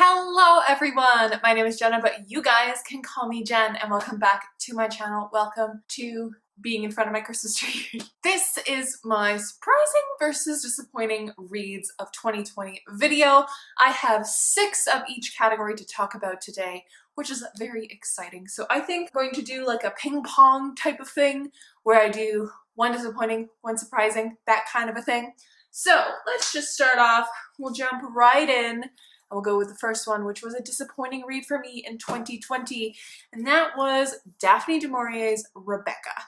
Hello everyone, my name is Jenna, but you guys can call me Jen, and welcome back to my channel. Welcome to being in front of my Christmas tree. This is my surprising versus disappointing reads of 2020 video. I have 6 of each category to talk about today, which is very exciting. So I think I'm going to do like a ping pong type of thing where I do one disappointing, one surprising, that kind of a thing. So let's just start off. We'll jump right in. I'll go with the first one, which was a disappointing read for me in 2020, and that was Daphne du Maurier's Rebecca.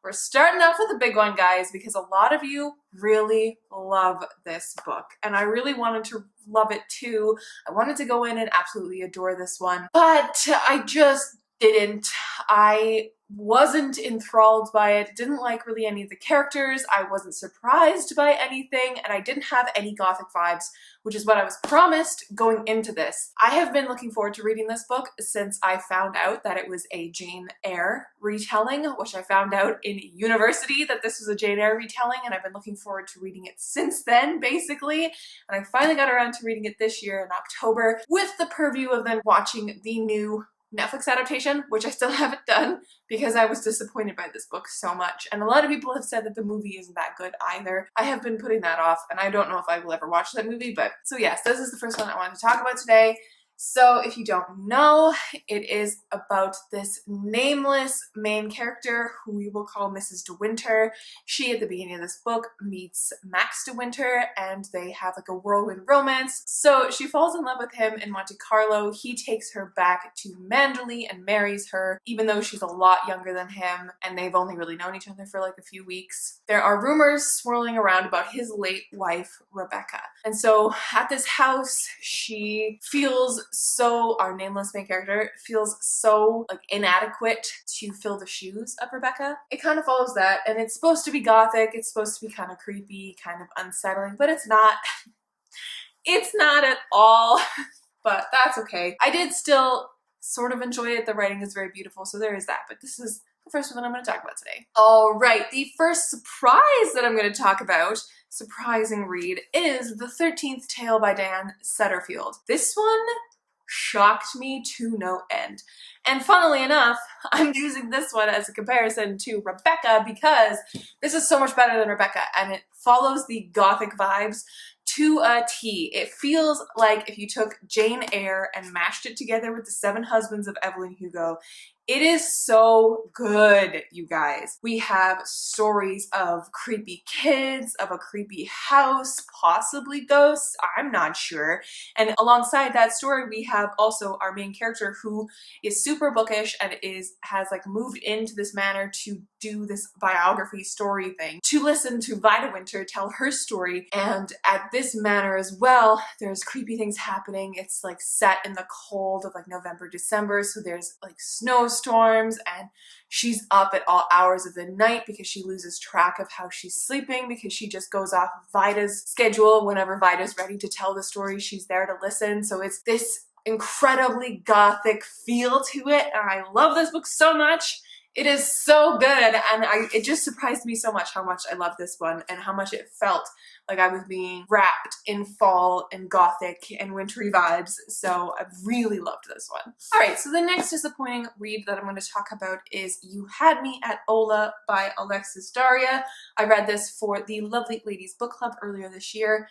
We're starting off with a big one, guys, because a lot of you really love this book, and I really wanted to love it too. I wanted to go in and absolutely adore this one, but I just didn't. I wasn't enthralled by it, didn't like really any of the characters, I wasn't surprised by anything, and I didn't have any gothic vibes, which is what I was promised going into this. I have been looking forward to reading this book since I found out that it was a Jane Eyre retelling, which I found out in university that this was a Jane Eyre retelling, and I've been looking forward to reading it since then, basically. And I finally got around to reading it this year in October with the purview of then watching the new Netflix adaptation, which I still haven't done because I was disappointed by this book so much. And a lot of people have said that the movie isn't that good either. I have been putting that off, and I don't know if I will ever watch that movie, but so yes, this is the first one I wanted to talk about today. So if you don't know, it is about this nameless main character who we will call Mrs. De Winter. She, at the beginning of this book, meets Max De Winter, and they have like a whirlwind romance. So she falls in love with him in Monte Carlo. He takes her back to Manderley and marries her, even though she's a lot younger than him, and they've only really known each other for like a few weeks. There are rumors swirling around about his late wife, Rebecca. And so at this house, she feels our nameless main character feels so like inadequate to fill the shoes of Rebecca. It kind of follows that, and it's supposed to be gothic, it's supposed to be kind of creepy, kind of unsettling, but it's not. It's not at all, but that's okay. I did still sort of enjoy it. The writing is very beautiful, so there is that, but this is the first one that I'm going to talk about today. All right, the first surprise that I'm going to talk about, surprising read, is The 13th Tale by Dan Setterfield. This one shocked me to no end. And funnily enough, I'm using this one as a comparison to Rebecca because this is so much better than Rebecca, and it follows the gothic vibes to a T. It feels like if you took Jane Eyre and mashed it together with The Seven Husbands of Evelyn Hugo. It is so good, you guys. We have stories of creepy kids, of a creepy house, possibly ghosts, I'm not sure. And alongside that story, we have also our main character who is super bookish and has like moved into this manor to do this biography story thing, to listen to Vida Winter tell her story. And at this manor as well, there's creepy things happening. It's like set in the cold of like November, December, so there's like snowstorms, and she's up at all hours of the night because she loses track of how she's sleeping because she just goes off of Vida's schedule. Whenever Vida's ready to tell the story, she's there to listen. So it's this incredibly gothic feel to it, and I love this book so much. It is so good, and it just surprised me so much how much I love this one and how much it felt like I was being wrapped in fall and gothic and wintry vibes. So I really loved this one. All right, so the next disappointing read that I'm going to talk about is You Had Me At Ola by Alexis Daria. I read this for the Lovely Ladies Book Club earlier this year,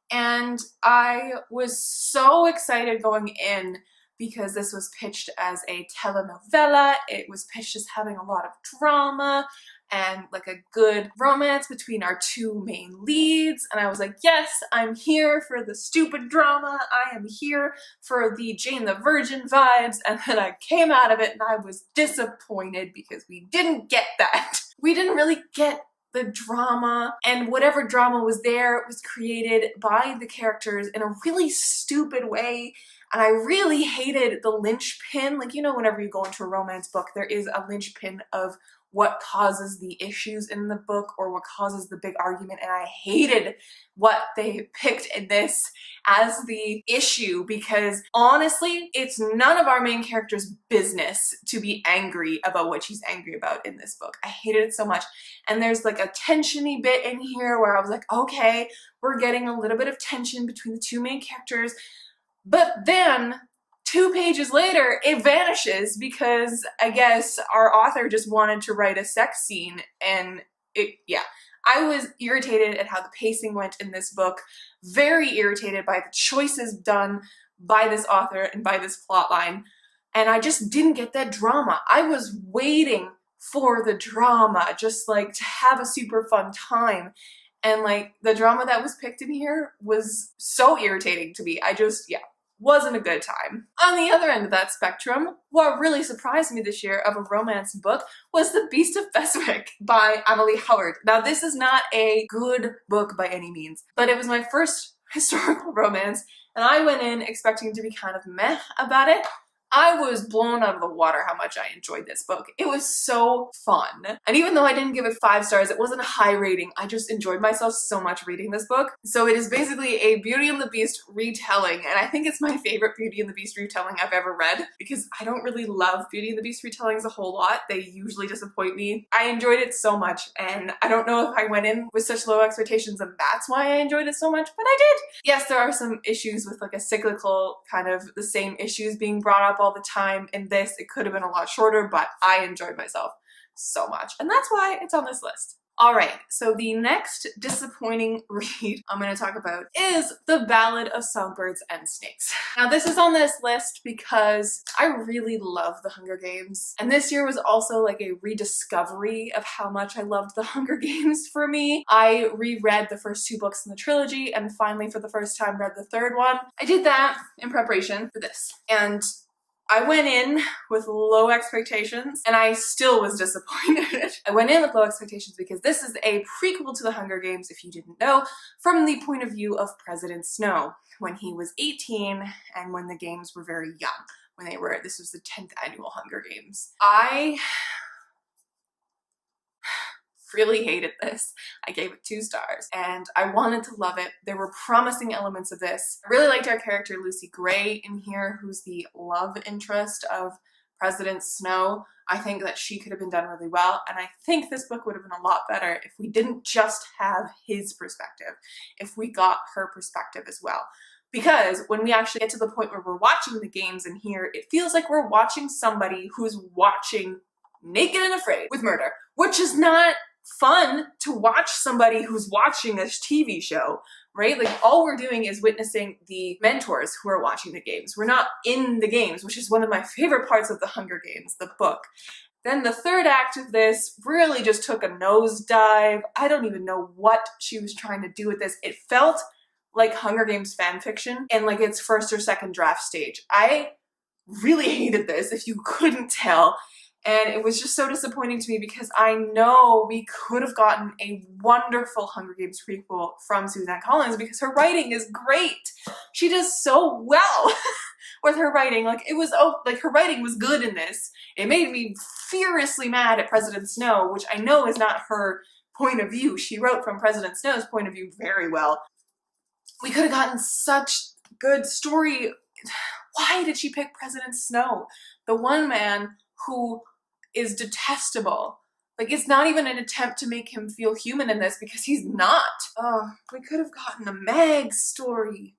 and I was so excited going in because this was pitched as a telenovela. It was pitched as having a lot of drama and like a good romance between our two main leads. And I was like, yes, I'm here for the stupid drama. I am here for the Jane the Virgin vibes. And then I came out of it and I was disappointed because we didn't get that. We didn't really get the drama, and whatever drama was there was created by the characters in a really stupid way. And I really hated the linchpin. Like, you know, whenever you go into a romance book, there is a linchpin of what causes the issues in the book or what causes the big argument, and I hated what they picked in this as the issue because honestly, it's none of our main character's business to be angry about what she's angry about in this book. I hated it so much. And there's like a tensiony bit in here where I was like, okay, we're getting a little bit of tension between the two main characters, But then 2 pages later, it vanishes because I guess our author just wanted to write a sex scene, and yeah. I was irritated at how the pacing went in this book, very irritated by the choices done by this author and by this plotline, and I just didn't get that drama. I was waiting for the drama, just like to have a super fun time. And like the drama that was picked in here was so irritating to me. Yeah, wasn't a good time. On the other end of that spectrum, what really surprised me this year of a romance book was The Beast of Besswick by Emily Howard. Now this is not a good book by any means, but it was my first historical romance, and I went in expecting to be kind of meh about it. I was blown out of the water how much I enjoyed this book. It was so fun. And even though I didn't give it 5 stars, it wasn't a high rating, I just enjoyed myself so much reading this book. So it is basically a Beauty and the Beast retelling, and I think it's my favorite Beauty and the Beast retelling I've ever read, because I don't really love Beauty and the Beast retellings a whole lot. They usually disappoint me. I enjoyed it so much, and I don't know if I went in with such low expectations and that's why I enjoyed it so much, but I did. Yes, there are some issues with like a cyclical kind of the same issues being brought up all the time. In this, it could have been a lot shorter, but I enjoyed myself so much, and that's why it's on this list. Alright, so the next disappointing read I'm going to talk about is The Ballad of Songbirds and Snakes. Now this is on this list because I really love The Hunger Games, and this year was also like a rediscovery of how much I loved The Hunger Games for me. I reread the first 2 books in the trilogy and finally for the first time read the 3rd one. I did that in preparation for this, and I went in with low expectations and I still was disappointed. I went in with low expectations because this is a prequel to The Hunger Games, if you didn't know, from the point of view of President Snow when he was 18 and when the games were very young. This was the 10th annual Hunger Games. I really hated this. I gave it 2 stars and I wanted to love it. There were promising elements of this. I really liked our character Lucy Gray in here, who's the love interest of President Snow. I think that she could have been done really well, and I think this book would have been a lot better if we didn't just have his perspective, if we got her perspective as well. Because when we actually get to the point where we're watching the games in here, it feels like we're watching somebody who's watching Naked and Afraid with murder, which is not fun to watch somebody who's watching this TV show, right? Like all we're doing is witnessing the mentors who are watching the games. We're not in the games, which is one of my favorite parts of The Hunger Games, the book. Then the 3rd act of this really just took a nosedive. I don't even know what she was trying to do with this. It felt like Hunger Games fan fiction in like its 1st or 2nd draft stage. I really hated this, if you couldn't tell. And it was just so disappointing to me because I know we could have gotten a wonderful Hunger Games prequel from Suzanne Collins because her writing is great. She does so well with her writing. Like her writing was good in this. It made me furiously mad at President Snow, which I know is not her point of view. She wrote from President Snow's point of view very well. We could have gotten such good story. Why did she pick President Snow? The one man who is detestable. Like, it's not even an attempt to make him feel human in this because he's not. Oh, we could have gotten a Meg story.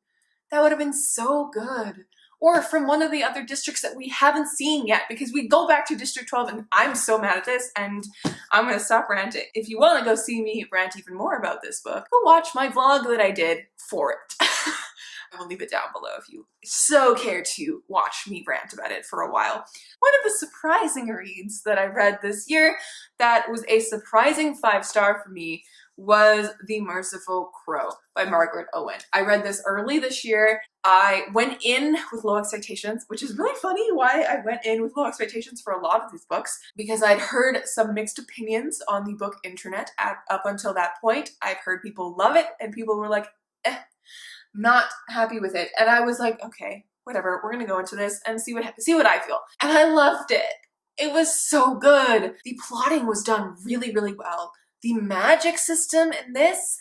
That would have been so good. Or from one of the other districts that we haven't seen yet, because we go back to District 12 and I'm so mad at this and I'm gonna stop ranting. If you want to go see me rant even more about this book, go watch my vlog that I did for it. I will leave it down below if you so care to watch me rant about it for a while. One of the surprising reads that I read this year that was a surprising 5-star for me was The Merciful Crow by Margaret Owen. I read this early this year. I went in with low expectations, which is really funny why I went in with low expectations for a lot of these books, because I'd heard some mixed opinions on the book internet up until that point. I've heard people love it and people were like, not happy with it. And I was like, okay, whatever, we're gonna go into this and see what I feel. And I loved it. It was so good. The plotting was done really, really well. The magic system in this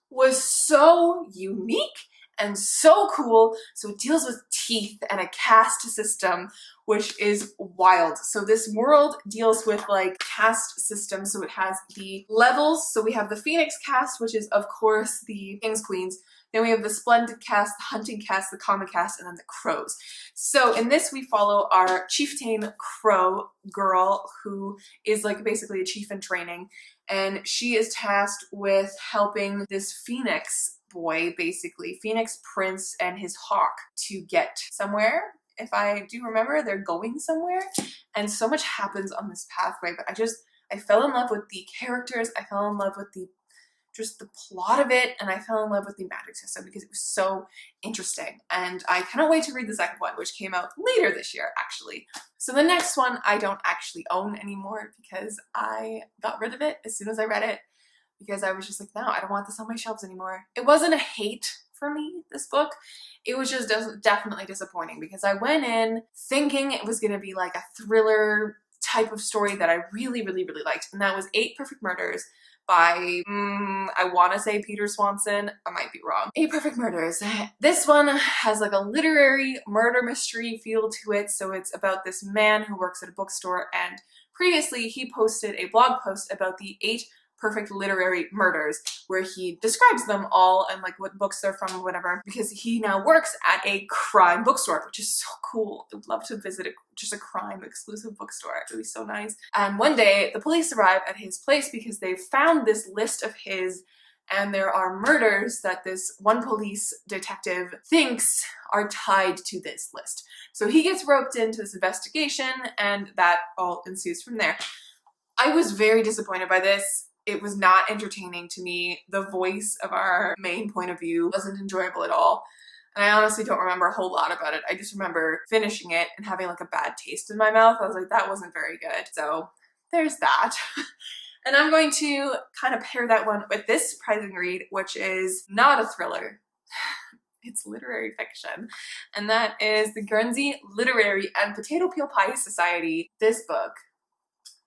was so unique and so cool. So it deals with teeth and a caste system, which is wild. So this world deals with like caste systems. So it has the levels. So we have the Phoenix caste, which is of course the kings, queens, Then we have the splendid cast, the hunting cast, the common cast, and then the crows. So in this we follow our chieftain crow girl, who is like basically a chief in training, and she is tasked with helping this phoenix boy, basically Phoenix Prince and his hawk, to get somewhere. If I do remember, they're going somewhere, and so much happens on this pathway, but I fell in love with the characters, I fell in love with just the plot of it, and I fell in love with the magic system because it was so interesting. And I cannot wait to read the second one, which came out later this year, actually. So the next one I don't actually own anymore because I got rid of it as soon as I read it, because I was just like, no, I don't want this on my shelves anymore. It wasn't a hate for me, this book. It was just definitely disappointing because I went in thinking it was going to be like a thriller type of story that I really, really, really liked. And that was 8 Perfect Murders by, I want to say Peter Swanson. I might be wrong. 8 Perfect Murders. This one has like a literary murder mystery feel to it. So it's about this man who works at a bookstore, and previously he posted a blog post about the 8 perfect literary murders, where he describes them all and like what books they're from or whatever, because he now works at a crime bookstore, which is so cool. I would love to visit just a crime exclusive bookstore. It would be so nice. And one day the police arrive at his place because they've found this list of his, and there are murders that this one police detective thinks are tied to this list. So he gets roped into this investigation, and that all ensues from there. I was very disappointed by this. It was not entertaining to me. The voice of our main point of view wasn't enjoyable at all. And I honestly don't remember a whole lot about it. I just remember finishing it and having like a bad taste in my mouth. I was like, that wasn't very good. So there's that. And I'm going to kind of pair that one with this surprising read, which is not a thriller. It's literary fiction. And that is the Guernsey Literary and Potato Peel Pie Society. This book,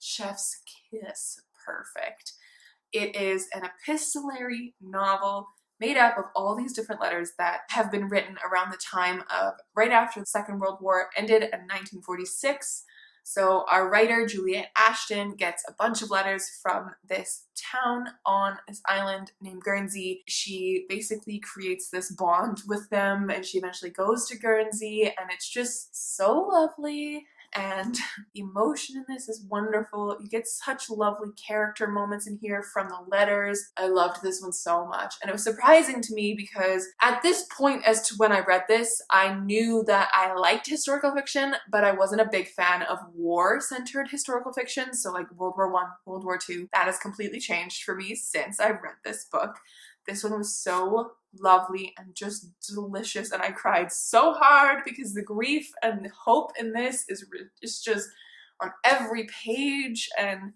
chef's kiss perfect. It is an epistolary novel made up of all these different letters that have been written around the time of right after the Second World War ended in 1946. So our writer, Juliet Ashton, gets a bunch of letters from this town on this island named Guernsey. She basically creates this bond with them, and she eventually goes to Guernsey, and it's just so lovely. And the emotion in this is wonderful. You get such lovely character moments in here from the letters. I loved this one so much. And it was surprising to me because at this point as to when I read this, I knew that I liked historical fiction, but I wasn't a big fan of war-centered historical fiction. So like World War I, World War II, that has completely changed for me since I read this book. This one was so lovely and just delicious, and I cried so hard because the grief and the hope in this is just on every page, and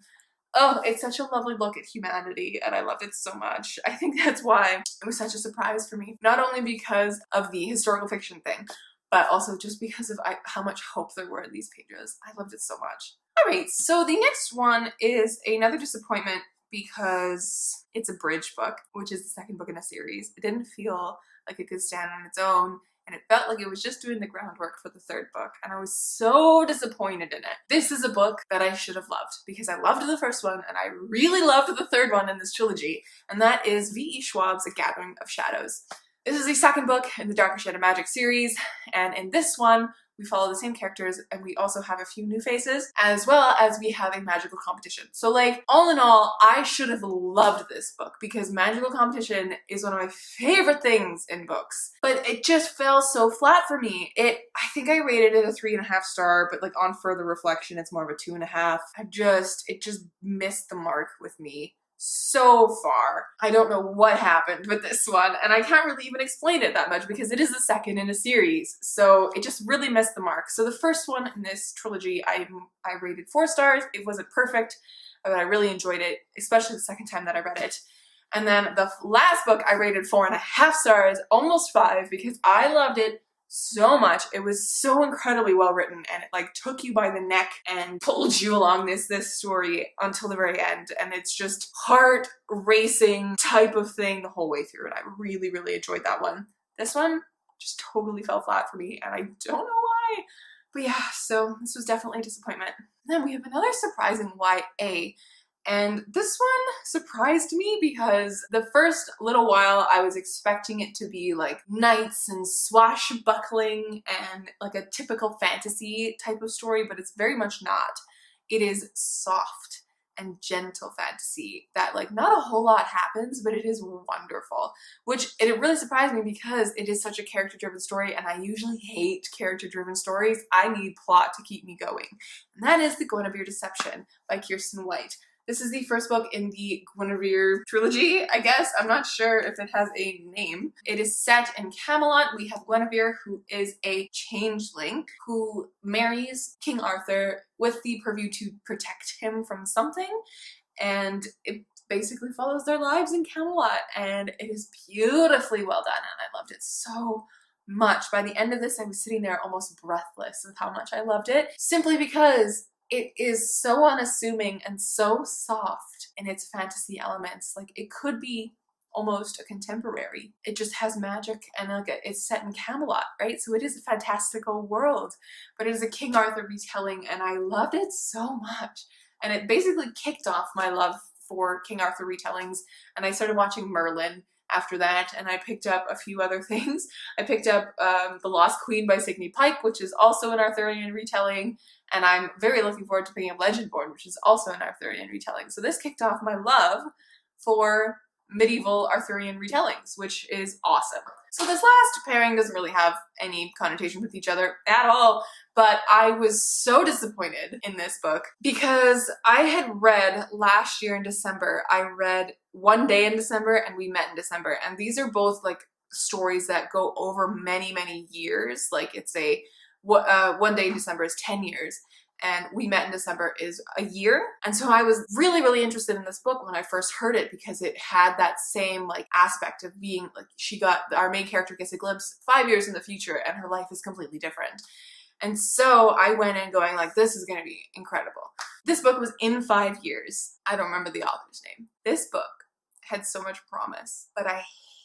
oh, it's such a lovely look at humanity, and I loved it so much. I think that's why it was such a surprise for me, not only because of the historical fiction thing, but also just because of how much hope there were in these pages. I loved it so much. Alright, so the next one is another disappointment because it's a bridge book, which is the second book in a series. It didn't feel like it could stand on its own, and it felt like it was just doing the groundwork for the third book, and I was so disappointed in it. This is a book that I should have loved because I loved the first one, and I really loved the third one in this trilogy, and that is V.E. Schwab's A Gathering of Shadows. This is the second book in the Darker Shade of Magic series, and in this one, we follow the same characters, and we also have a few new faces, as well as we have a magical competition. So like, all in all, I should have loved this book because magical competition is one of my favorite things in books. But it just fell so flat for me. I think I rated it a 3.5 star, but like on further reflection, it's more of a 2.5. It just missed the mark with me so far. I don't know what happened with this one, and I can't really even explain it that much because it is the second in a series, so it just really missed the mark. So the first one in this trilogy I rated 4 stars. It wasn't perfect, but I really enjoyed it, especially the second time that I read it. And then the last book I rated 4.5 stars, almost 5, because I loved it so much. It was so incredibly well written, and it like took you by the neck and pulled you along this story until the very end, and it's just heart racing type of thing the whole way through, and I really, really enjoyed that one. This one just totally fell flat for me, and I don't know why, but yeah, so this was definitely a disappointment. And then we have another surprising YA, And this one surprised me because the first little while I was expecting it to be like knights and swashbuckling and like a typical fantasy type of story, but it's very much not. It is soft and gentle fantasy that like not a whole lot happens, but it is wonderful, which it really surprised me because it is such a character-driven story, and I usually hate character-driven stories. I need plot to keep me going, and that is The Guinevere Deception by Kiersten White. This is the first book in the Guinevere trilogy, I guess. I'm not sure if it has a name. It is set in Camelot. We have Guinevere, who is a changeling who marries King Arthur with the purview to protect him from something. And it basically follows their lives in Camelot. And it is beautifully well done, and I loved it so much. By the end of this, I was sitting there almost breathless with how much I loved it, simply because it is so unassuming and so soft in its fantasy elements. Like, it could be almost a contemporary. It just has magic, and like it's set in Camelot, right? So it is a fantastical world, but it is a King Arthur retelling, and I loved it so much. And it basically kicked off my love for King Arthur retellings, and I started watching Merlin after that, and I picked up a few other things. I picked up The Lost Queen by Signe Pike, which is also an Arthurian retelling, and I'm very looking forward to picking up Legendborn, which is also an Arthurian retelling. So this kicked off my love for medieval Arthurian retellings, which is awesome. So this last pairing doesn't really have any connotation with each other at all, but I was so disappointed in this book because I had read last year in December, I read One Day in December and We Met in December, and these are both like stories that go over many, many years. Like it's a One Day in December is 10 years, and We Met in December is a year. And so I was really, really interested in this book when I first heard it because it had that same like aspect of being like, our main character gets a glimpse 5 years in the future and her life is completely different. And so I went in going like, this is gonna be incredible. This book was in 5 years. I don't remember the author's name. This book had so much promise, but I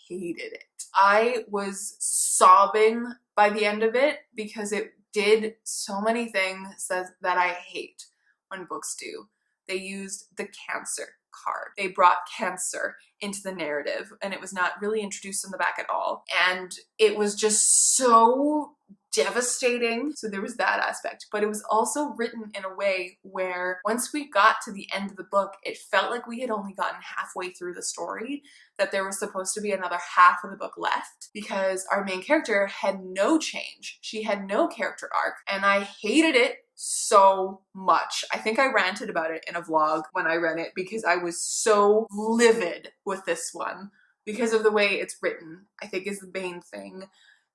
hated it. I was sobbing by the end of it because it did so many things that I hate when books do. They used the cancer card. They brought cancer into the narrative, and it was not really introduced in the back at all. And it was just so devastating. So there was that aspect, but it was also written in a way where once we got to the end of the book, it felt like we had only gotten halfway through the story, that there was supposed to be another half of the book left because our main character had no change. She had no character arc, and I hated it so much. I think I ranted about it in a vlog when I read it because I was so livid with this one because of the way it's written, I think is the main thing.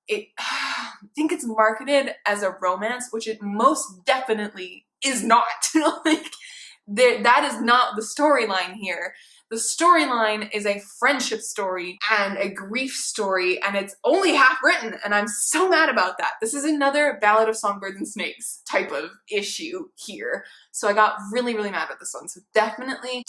I think it's marketed as a romance, which it most definitely is not. Like, that is not the storyline here. The storyline is a friendship story and a grief story, and it's only half written, and I'm so mad about that. This is another Ballad of Songbirds and Snakes type of issue here. So I got really, really mad at this one. So definitely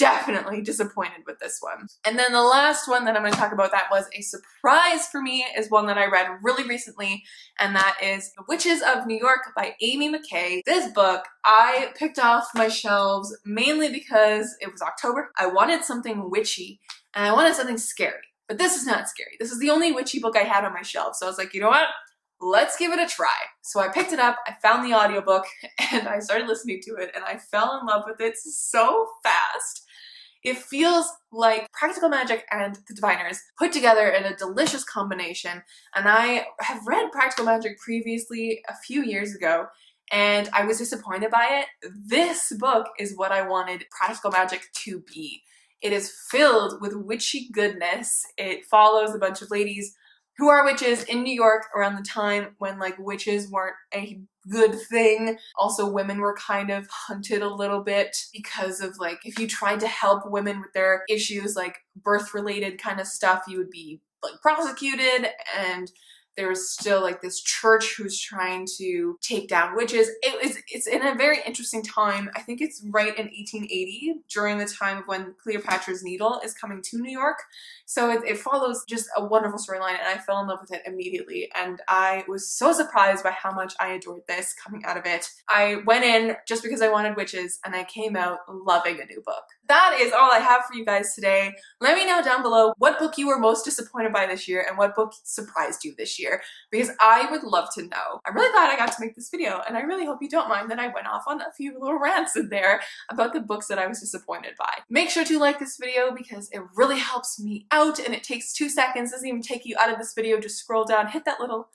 disappointed with this one. And then the last one that I'm going to talk about that was a surprise for me is one that I read really recently, and that is The Witches of New York by Amy McKay. This book I picked off my shelves mainly because it was October. I wanted something witchy and I wanted something scary, but this is not scary. This is the only witchy book I had on my shelf. So I was like, you know what? Let's give it a try. So I picked it up, I found the audiobook, and I started listening to it, and I fell in love with it so fast. It feels like Practical Magic and The Diviners put together in a delicious combination, and I have read Practical Magic previously a few years ago, and I was disappointed by it. This book is what I wanted Practical Magic to be. It is filled with witchy goodness. It follows a bunch of ladies who are witches in New York around the time when like witches weren't a good thing. Also, women were kind of hunted a little bit because of like, if you tried to help women with their issues, like birth related kind of stuff, you would be like prosecuted, and there was still like this church who's trying to take down witches. It's in a very interesting time. I think it's right in 1880, during the time of when Cleopatra's Needle is coming to New York. So it follows just a wonderful storyline, and I fell in love with it immediately. And I was so surprised by how much I adored this coming out of it. I went in just because I wanted witches, and I came out loving a new book. that is all I have for you guys today. Let me know down below what book you were most disappointed by this year and what book surprised you this year, because I would love to know. I'm really glad I got to make this video, and I really hope you don't mind that I went off on a few little rants in there about the books that I was disappointed by. Make sure to like this video because it really helps me out, and it takes 2 seconds. It doesn't even take you out of this video. Just scroll down, hit that little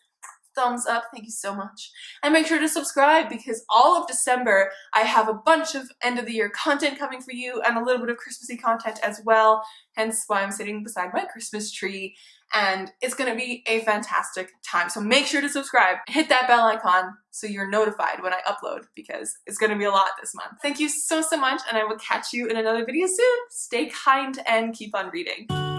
thumbs up, thank you so much. And make sure to subscribe because all of December I have a bunch of end of the year content coming for you and a little bit of Christmassy content as well, hence why I'm sitting beside my Christmas tree, and it's gonna be a fantastic time. So make sure to subscribe, hit that bell icon so you're notified when I upload because it's gonna be a lot this month. Thank you so much, and I will catch you in another video soon. Stay kind and keep on reading.